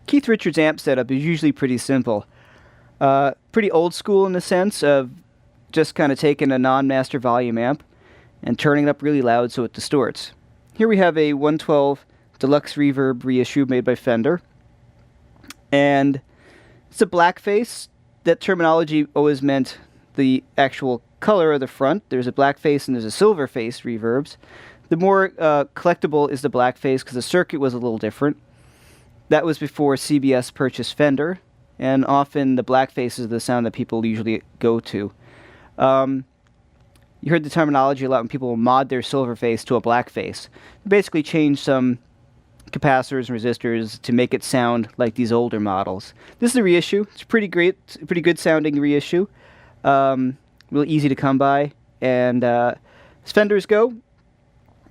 Keith Richards amp setup is usually pretty simple. Pretty old school in the sense of just kind of taking a non-master volume amp and turning it up really loud so it distorts. Here we have a 112 Deluxe Reverb reissue made by Fender. And it's a blackface. That terminology always meant the actual color of the front. There's a blackface and there's a silver face reverbs. The more collectible is the blackface because the circuit was a little different. That was before CBS purchased Fender, and often the blackface is the sound that people usually go to. You heard the terminology a lot when people mod their silver face to a blackface. They basically change some capacitors and resistors to make it sound like these older models. This is a reissue. It's pretty great, pretty good sounding reissue. Really easy to come by. And as Fenders go,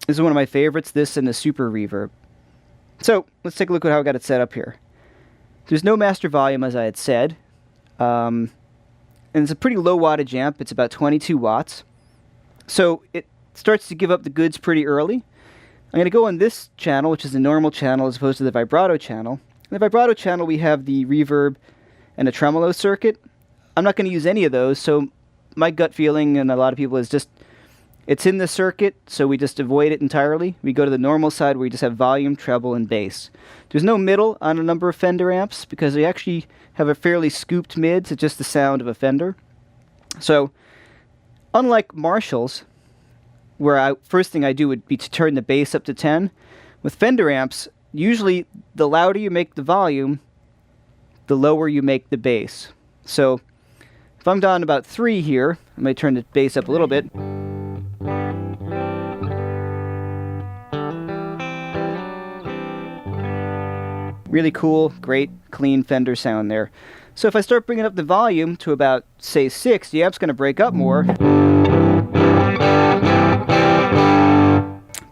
this is one of my favorites, this and the Super Reverb. So let's take a look at how I got it set up here. There's no master volume, as I had said. And it's a pretty low wattage amp. It's about 22 watts. So it starts to give up the goods pretty early. I'm going to go on this channel, which is the normal channel, as opposed to the vibrato channel. In the vibrato channel, we have the reverb and a tremolo circuit. I'm not going to use any of those, so my gut feeling, and a lot of people, is just it's in the circuit, so we just avoid it entirely. We go to the normal side where we just have volume, treble, and bass. There's no middle on a number of Fender amps because they actually have a fairly scooped mid to just the sound of a Fender. So, unlike Marshalls, where first thing I do would be to turn the bass up to 10, with Fender amps, usually the louder you make the volume, the lower you make the bass. So, if I'm down about 3 here, I'm going to turn the bass up a little bit. Really cool, great, clean Fender sound there. So if I start bringing up the volume to about, say, 6, the amp's going to break up more.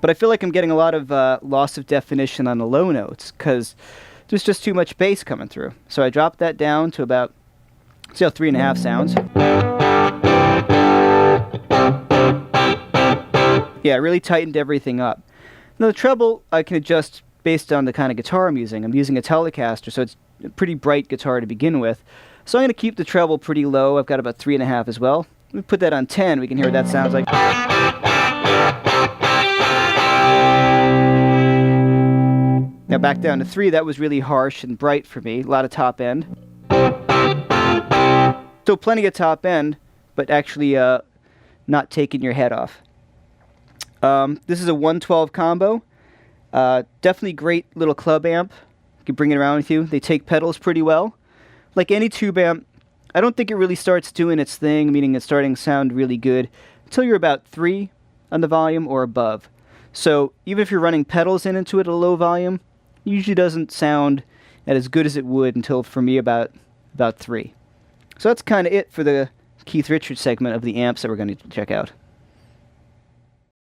But I feel like I'm getting a lot of loss of definition on the low notes because there's just too much bass coming through. So I dropped that down to about, see how 3.5 sounds. Yeah, I really tightened everything up. Now the treble I can adjust based on the kind of guitar I'm using. I'm using a Telecaster, so it's a pretty bright guitar to begin with. So I'm going to keep the treble pretty low. I've got about 3.5 as well. Let me put that on 10. We can hear what that sounds like. Now back down to 3. That was really harsh and bright for me. A lot of top end. So plenty of top end, but actually not taking your head off. This is a 112 combo. Definitely great little club amp. You can bring it around with you. They take pedals pretty well. Like any tube amp, I don't think it really starts doing its thing, meaning it's starting to sound really good, until you're about 3 on the volume or above. So even if you're running pedals into it at a low volume, it usually doesn't sound as good as it would until, for me, about 3. So that's kind of it for the Keith Richards segment of the amps that we're going to check out.